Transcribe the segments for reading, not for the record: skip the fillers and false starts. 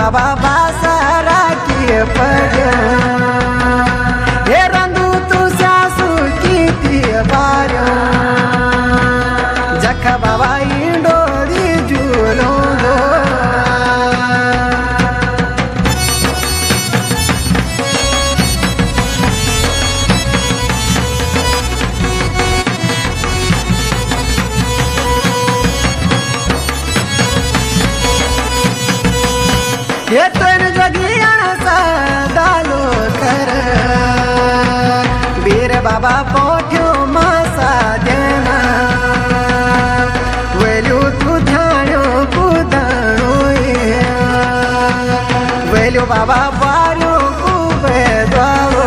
बाबा बासारा की पड्यो हे रंदू तू सासू किती बार्यो जख बाबा इंडोरी झुलो दो हे तर जगियाचा दालो कर वीर बाबा पोठ्यो मासा देना वेल्यू तू ध्यानो कुदणो वेल्यू बाबा बारो कुबे द्वारो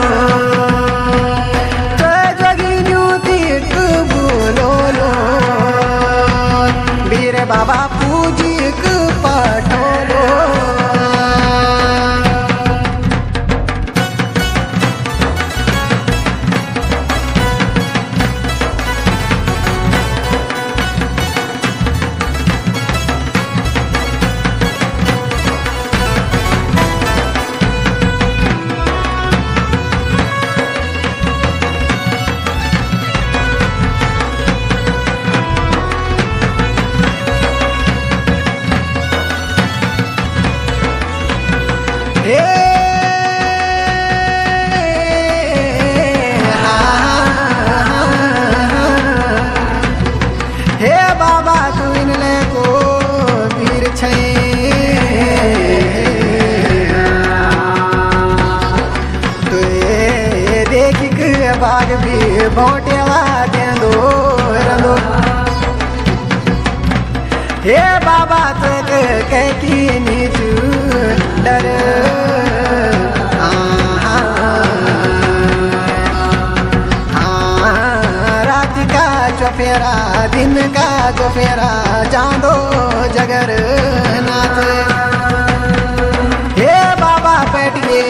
जगिन्यू तीक बुलोलो वीर बाबा पूजिक पठोलो हे बाबा तू इनले को वीर छै तू देख के बाग भी भोटेला देंदो रंदो हे बाबा तक की नीचू डर रात का चौफेरा दिन का चौफेरा चांदो जगर नाथ हे बाबा पेटिए